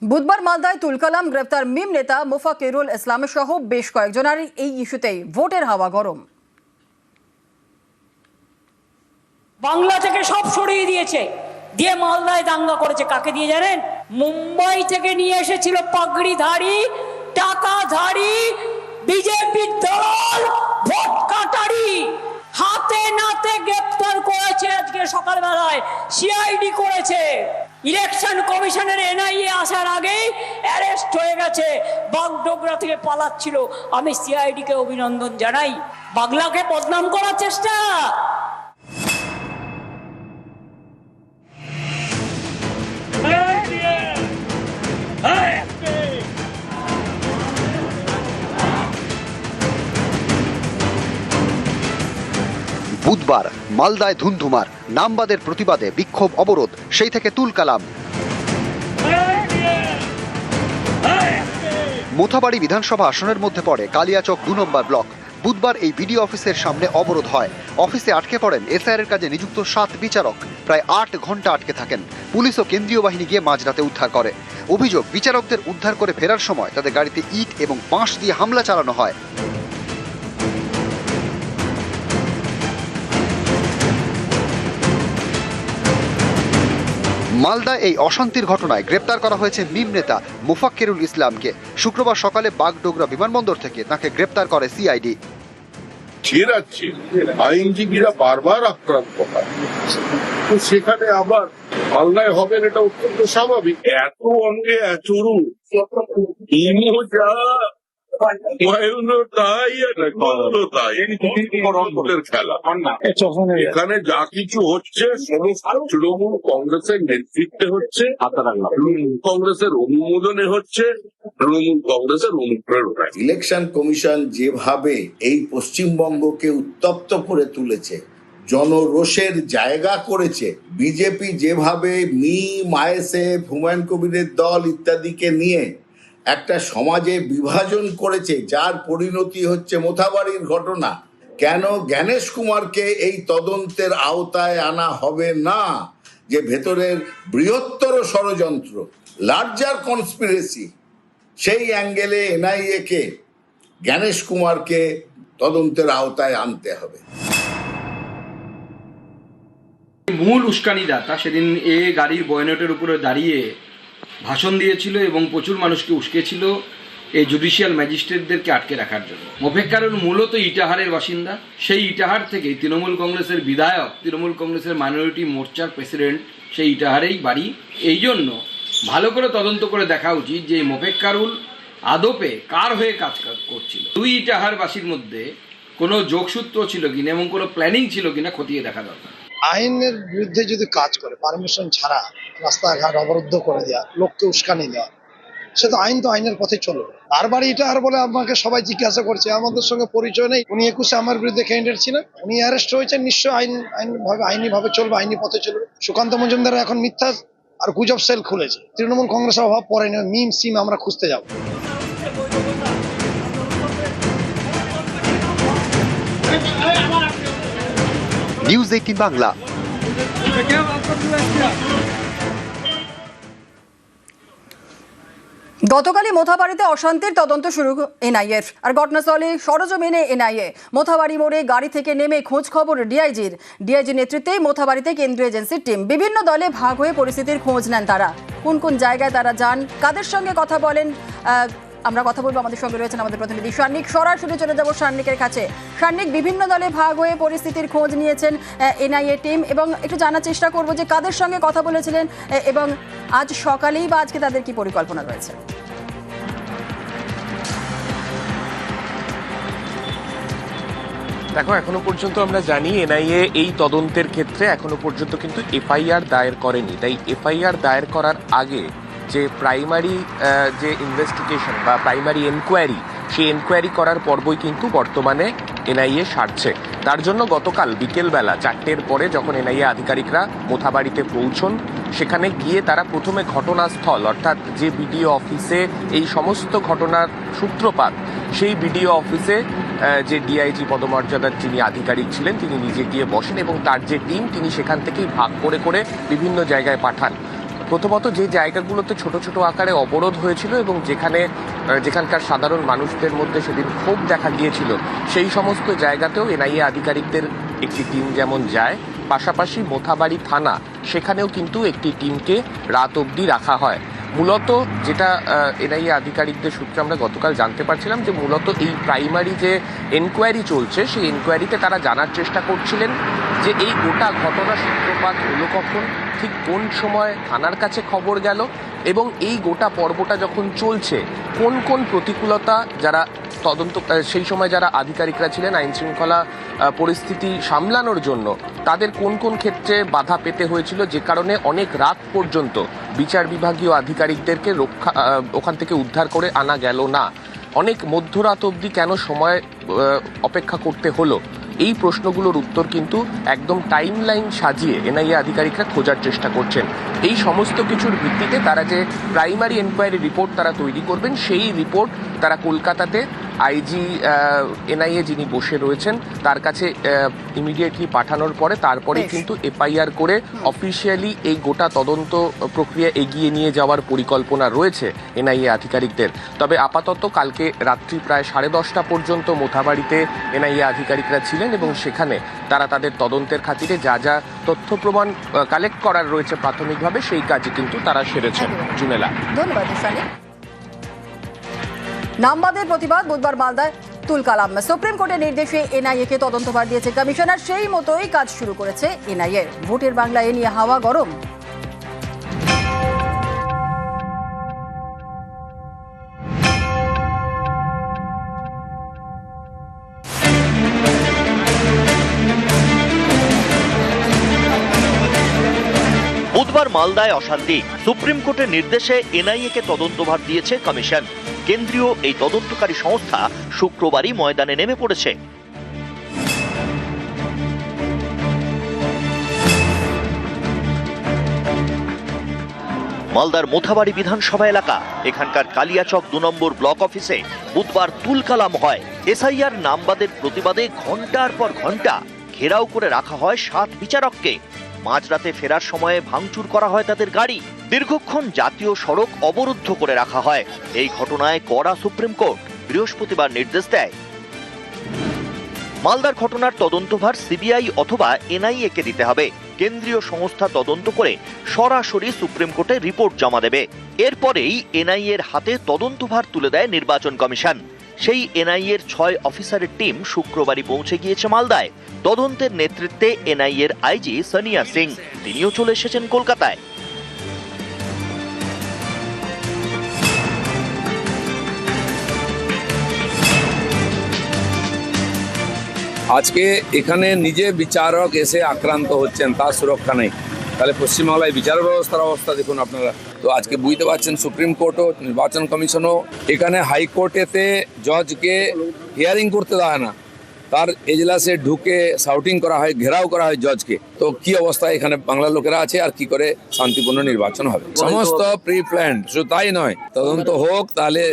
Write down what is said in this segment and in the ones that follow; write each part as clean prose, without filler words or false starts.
বুধবার মালদায় তুলকালাম গ্রেপ্তার মিম নেতা মোফাক্কিরুল ইসলাম সহ বেশ কয়েকজনের এই ইস্যুতেই ভোটের হাওয়া গরম। বাংলা থেকে সব সরিয়ে দিয়েছে, দিয়ে মালদায় দাঙ্গা করেছে। কাকে দিয়ে জানেন? মুম্বাই থেকে নিয়ে এসেছিল পাগড়িধারী, টাকাধারী বিজেপি দল, ভোট কাটারি, হাতে নাতে গ্রেপ্তার করেছে। আজকে সকালবেলায় সিআইডি করেছে। ইলেকশন কমিশনের এনআইএ আসার আগেই অ্যারেস্ট হয়ে গেছে। বাগডোগরা থেকে পালাচ্ছিল। আমি সিআইডি কে অভিনন্দন জানাই। বাংলাকে বদনাম করার চেষ্টা। বুধবার মালদায় ধুন্ধুমার, নামবাদের প্রতিবাদে বিক্ষোভ অবরোধ, সেই থেকে তুলকালাম। মোথাবাড়ি বিধানসভা আসনের মধ্যে পড়ে কালিয়াচক ২ নম্বর ব্লক। বুধবার এই বিডিও অফিসের সামনে অবরোধ হয়। অফিসে আটকে পড়েন এসআইআর এর কাজে নিযুক্ত 7 বিচারক। প্রায় 8 ঘন্টা আটকে থাকেন। পুলিশ ও কেন্দ্রীয় বাহিনী গিয়ে মাঝরাতে উদ্ধার করে। অভিযোগ, বিচারকদের উদ্ধার করে ফেরার সময় তাদের গাড়িতে ইট এবং বাঁশ দিয়ে হামলা চালানো হয়। মালদায় এই অশান্তির ঘটনায় গ্রেপ্তার করা হয়েছে মিম নেতা মোফাক্কিরুল ইসলামকে। শুক্রবার সকালে বাগডোগরা বিমানবন্দর থেকে তাকে গ্রেপ্তার করে সিআইডি। আইনজীবীরা বারবার আক্রান্ত হয়, তো সেখানে আবার মালদায় হবেন, এটা অত্যন্ত স্বাভাবিক। এত অঙ্গে এচুরু খেলা। এখানে যা কিছু হচ্ছে সমস্ত তৃণমূল কংগ্রেসের নেতৃত্বে হচ্ছে, কংগ্রেসের অনুমোদনে হচ্ছে, তৃণমূল কংগ্রেসের অনুপ্রেরণায়। ইলেকশন কমিশন যেভাবে এই পশ্চিমবঙ্গকে উত্তপ্ত করে তুলেছে, জনরোষের জায়গা করেছে, বিজেপি যেভাবে মিম, আইএসএফ, হুমায়ুন কবিরের দল ইত্যাদিকে নিয়ে একটা সমাজে বিভাজন করেছে, যার পরিণতি হচ্ছে মোথাবাড়ির ঘটনা। কেন জ্ঞানেশ কুমারকে এই তদন্তের আওতায় আনা হবে না? যে ভেতরের বৃহত্তর ষড়যন্ত্র, লার্জার কনস্পিরেসি, সেই অ্যাঙ্গেলে এনআইএ কে, জ্ঞানেশ কুমারকে তদন্তের আওতায় আনতে হবে। মূল উস্কানিদাতা সেদিন গাড়ির বয়নেটের উপরে দাঁড়িয়ে ভাষণ দিয়েছিল এবং প্রচুর মানুষকে উস্কেছিল এই জুডিশিয়াল ম্যাজিস্ট্রেটদেরকে আটকে রাখার জন্য। মোফাক্কিরুল মূলত ইটাহারের বাসিন্দা। সেই ইটাহার থেকে তৃণমূল কংগ্রেসের বিধায়ক, তৃণমূল কংগ্রেসের মাইনরিটি মোর্চার প্রেসিডেন্ট, সেই ইটাহারেই বাড়ি। এই জন্য ভালো করে তদন্ত করে দেখা উচিত যে মোফাক্কিরুল আদপে কার হয়ে কাজ করছিল। দুই ইটাহারবাসীর মধ্যে কোনো যোগসূত্র ছিল কিনা এবং কোনো প্ল্যানিং ছিল কিনা খতিয়ে দেখা দরকার। আইনের বিরুদ্ধে যদি কাজ করে, পারমিশন ছাড়া রাস্তাঘাট অবরুদ্ধ করে দেওয়া, লোককে উস্কানি দেওয়া, সে তো আইনের পথে চলবে। আর বাড়ি এটা আর বলে আমাকে সবাই জিজ্ঞাসা করছে, আমাদের সঙ্গে পরিচয় নেই। উনি 21-এ আমার বিরুদ্ধে ক্যান্ডিডেট ছিলেন, উনি অ্যারেস্ট হয়েছেন, নিশ্চয় আইনি ভাবে চলবে, আইনি পথে চলবে। সুকান্ত মজুমদার এখন মিথ্যা আর গুজব সেল খুলেছে। তৃণমূল কংগ্রেসের অভাব পড়েনি, মিম সিম আমরা খুঁজতে যাব। নিউজ 18 বাংলা। গতকালই মোথাবাড়িতে অশান্তির তদন্ত শুরু এনআইএর। আর ঘটনাস্থলে সরজমিনে এনআইএ। মোথাবাড়ি মোড়ে গাড়ি থেকে নেমে খোঁজ খবর ডিআইজির নেতৃত্বে মোথাবাড়িতে কেন্দ্রীয় এজেন্সির টিম। বিভিন্ন দলে ভাগ হয়ে পরিস্থিতির খোঁজ নেন তারা। কোন কোন জায়গায় তারা যান, কাদের সঙ্গে কথা বলেন, আমরা কথা বলবো। আমাদের সঙ্গে রয়েছেন আমাদের প্রতিনিধি সান্নিক। সরাসরি চলে যাব সান্নিকের কাছে। সান্নিক, বিভিন্ন দলে ভাগ হয়ে পরিস্থিতির খোঁজ নিয়েছেন এনআইএ টিম, এবং একটু জানার চেষ্টা করব যে কাদের সঙ্গে কথা বলেছিলেন এবং আজ সকালেই বা আজকে তাদের কি পরিকল্পনা রয়েছে। দেখো, এখনো পর্যন্ত আমরা জানি এনআইএ এই তদন্তের ক্ষেত্রে এখনো পর্যন্ত কিন্তু এফআইআর দায়ের করেনি। তাই এফআইআর দায়ের করার আগে যে প্রাইমারি যে ইনভেস্টিগেশন বা প্রাইমারি এনকোয়ারি, সেই এনকোয়ারি করার পর্বই কিন্তু বর্তমানে এনআইএ সারছে। তার জন্য গতকাল বিকেলবেলা 4টের পরে যখন এনআইএ আধিকারিকরা মোথাবাড়িতে পৌঁছন, সেখানে গিয়ে তারা প্রথমে ঘটনাস্থল, অর্থাৎ যে বিডিও অফিসে এই সমস্ত ঘটনার সূত্রপাত, সেই বিডিও অফিসে যে ডিআইজি পদমর্যাদার যিনি আধিকারিক ছিলেন তিনি নিজে গিয়ে বসেন এবং তার যে টিম তিনি সেখান থেকেই ভাগ করে করে বিভিন্ন জায়গায় পাঠান। প্রথমত যে জায়গাগুলোতে ছোট ছোট আকারে অবরোধ হয়েছিল এবং যেখানকার সাধারণ মানুষদের মধ্যে সেদিন ক্ষোভ দেখা গিয়েছিল, সেই সমস্ত জায়গাতেও এনআইএ আধিকারিকদের একটি টিম যেমন যায়, পাশাপাশি মোথাবাড়ি থানা সেখানেও কিন্তু একটি টিমকে রাত অবধি রাখা হয়। মূলত যেটা এনআইএ আধিকারিকদের সূত্রে আমরা গতকাল জানতে পারছিলাম যে মূলত এই প্রাইমারি যে এনকোয়ারি চলছে, সেই এনকোয়ারিতে তারা জানার চেষ্টা করছিলেন যে এই গোটা ঘটনার সূত্রপাত হলো কখন, ঠিক কোন সময় থানার কাছে খবর গেল, এবং এই গোটা পর্বটা যখন চলছে কোন কোন প্রতিকূলতা যারা তদন্ত সেই সময় যারা আধিকারিকরা ছিলেন আইন শৃঙ্খলা পরিস্থিতি সামলানোর জন্য, তাদের কোন কোন ক্ষেত্রে বাধা পেতে হয়েছিল, যে কারণে অনেক রাত পর্যন্ত বিচার বিভাগীয় আধিকারিকদেরকে ওখান থেকে উদ্ধার করে আনা গেল না, অনেক মধ্যরাত অবধি কেন সময় অপেক্ষা করতে হলো, এই প্রশ্নগুলোর উত্তর কিন্তু একদম টাইম লাইন সাজিয়ে এনআইএ আধিকারিকরা খোঁজার চেষ্টা করছেন। এই সমস্ত কিছুর ভিত্তিতে তারা যে প্রাইমারি এনকোয়ারি রিপোর্ট তারা তৈরি করবেন, সেই রিপোর্ট তারা কলকাতাতে আইজি এনআইএ যিনি বসে রয়েছেন তার কাছে ইমিডিয়েটলি পাঠানোর পরে তারপরে কিন্তু এফআইআর করে অফিসিয়ালি এই গোটা তদন্ত প্রক্রিয়া এগিয়ে নিয়ে যাওয়ার পরিকল্পনা রয়েছে এনআইএ আধিকারিকদের। তবে আপাতত কালকে রাত্রি প্রায় 10:30 পর্যন্ত মোথাবাড়িতে এনআইএ আধিকারিকরা ছিলেন এবং সেখানে তারা তাদের তদন্তের খাতিরে যা যা তথ্য প্রমাণ কালেক্ট করার রয়েছে প্রাথমিকভাবে সেই কাজে কিন্তু তারা সেরেছেন। জুনেলা, ধন্যবাদ ঈশানী। নামবাদের প্রতিবাদ বুধবার মালদায় তুলকালাম। সুপ্রিম কোর্টের নির্দেশে এনআইএ কে তদন্তভার দিয়েছে কমিশনার, সেই মতোই কাজ শুরু করেছে এনআইএ। ভোটের বাংলা এ নিয়ে হাওয়া গরম। বুধবার মালদায় অশান্তি। সুপ্রিম কোর্টের নির্দেশে এনআইএ কে তদন্তভার দিয়েছে কমিশন। কেন্দ্রীয় এই তদন্তকারী সংস্থা শুক্রবারই ময়দানে নেমে পড়েছে। মালদার মোথাবাড়ি বিধানসভা এলাকা, এখানকার কালিয়াচক 2 নম্বর ব্লক অফিসে বুধবার তুলকালাম হয়। এসআইআর নামবাদের প্রতিবাদে ঘন্টার পর ঘন্টা ঘেরাও করে রাখা হয় 7 বিচারককে। মাঝরাতে ফেরার সময়ে ভাঙচুর করা হয় তাদের গাড়ি। দীর্ঘক্ষণ জাতীয় সড়ক অবরুদ্ধ করে রাখা হয়। এই ঘটনায় কড়া সুপ্রিম কোর্ট বৃহস্পতিবার নির্দেশ দেয়। মালদার ঘটনার তদন্তভার সিবিআই অথবা এনআইএ কে দিতে হবে। কেন্দ্রীয় সংস্থা তদন্ত করে সরাসরি সুপ্রিম কোর্টে রিপোর্ট জমা দেবে। এরপরেই এনআইএ এর হাতে তদন্তভার তুলে দেয় নির্বাচন কমিশন। সেই এনআইএ এর 6 অফিসারের টিম শুক্রবারই পৌঁছে গিয়েছে মালদায়। তদন্তের নেতৃত্বে এনআইএ এর আইজি সোনিয়া সিং, তিনিও চলে এসেছেন কলকাতায়। আজকে এখানে নিজে বিচারক এসে আক্রান্ত হচ্ছেন, তার সুরক্ষা নেই, তাহলে পশ্চিমবাংলায় বিচার ব্যবস্থার অবস্থা দেখুন আপনারা। তো আজকে বুঝতে পারছেন সুপ্রিম কোর্টও নির্বাচন কমিশনও এখানে হাইকোর্টেতে জজকে হিয়ারিং করতে দেয় না, তার এজলাসে ঢুকে শাউটিং করা হয়, ঘেরাও করা হয় জজকে। তো কি অবস্থা এখানে বাংলার লোকেরা আছে, আর কি করে শান্তিপূর্ণ নির্বাচন হবে? সমস্ত প্রি প্ল্যান্ড, শুধু তাই নয়, তদন্ত হোক, তাহলে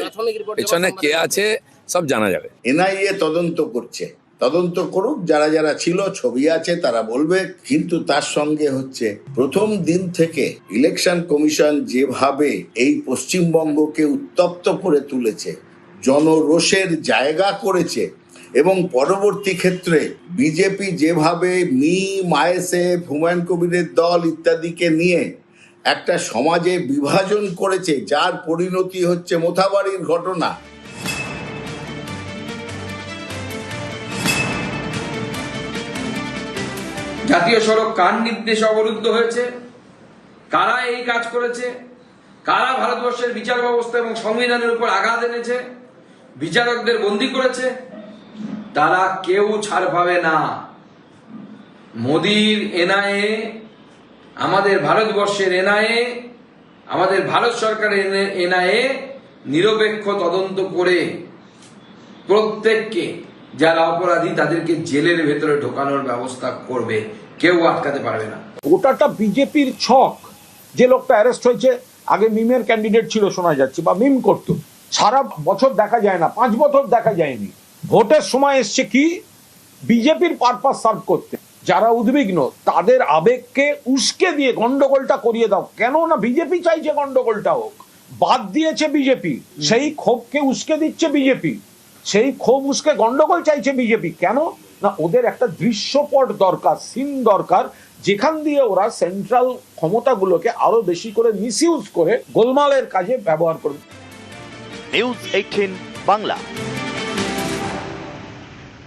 পেছনে কে আছে সব জানা যাবে। এনআইএ তদন্ত করছে, তদন্ত করুক, যারা যারা ছিল ছবি আছে তারা বলবে। কিন্তু তার সঙ্গে হচ্ছে প্রথম দিন থেকে ইলেকশন কমিশন যেভাবে এই পশ্চিমবঙ্গকে উত্তপ্ত করে তুলেছে, জনরোষের জায়গা করেছে, এবং পরবর্তী ক্ষেত্রে বিজেপি যেভাবে আইএসএফ, হুমায়ুন কবিরের দল ইত্যাদিকে নিয়ে একটা সমাজে বিভাজন করেছে, যার পরিণতি হচ্ছে মোথাবাড়ির ঘটনা। জাতীয় সড়ক কার নির্দেশে অবরুদ্ধ হয়েছে, কারা এই কাজ করেছে, কারা ভারতবর্ষের বিচার ব্যবস্থা এবং সংবিধানের উপর আঘাত এনেছে, বিচারকদের বন্দী করেছে, তারা কেউ ছাড় পাবে না। মোদির এনআইএ, আমাদের ভারতবর্ষের এনআইএ, আমাদের ভারত সরকারের এনআইএ নিরপেক্ষ তদন্ত করে প্রত্যেককে যারা অপরাধী তাদেরকে জেলের ভেতরে ঢোকানোর ব্যবস্থা করবে, কেউ আটকাতে পারবে না। গোটাটা বিজেপির ছক। যে লোকটা অ্যারেস্ট হয়েছে আগে মিমের ক্যান্ডিডেট ছিল শোনা যাচ্ছে, বা মিম করতো, সারা বছর দেখা যায় না, 5 বছর দেখা যায়নি। ভোটের সময় এসছে কি বিজেপির পারপাস সার্ভ করতে। যারা উদ্বিগ্ন তাদের আবেগকে উস্কে দিয়ে গন্ডগোলটা করিয়ে দাও। কেন না বিজেপি চাইছে গন্ডগোলটা হোক, বাদ দিয়েছে বিজেপি, সেই ক্ষোভকে উস্কে দিচ্ছে বিজেপি, সেই ক্ষোভ উস্কে গন্ডগোল চাইছে বিজেপি। কেন না ওদের একটা দৃশ্যপট দরকার, সিন দরকার, যেখান দিয়ে ওরা সেন্ট্রাল ক্ষমতাগুলোকে আরো বেশি করে মিসইউজ করে গোলমালের কাজে ব্যবহার করবে। নিউজ 18 বাংলা।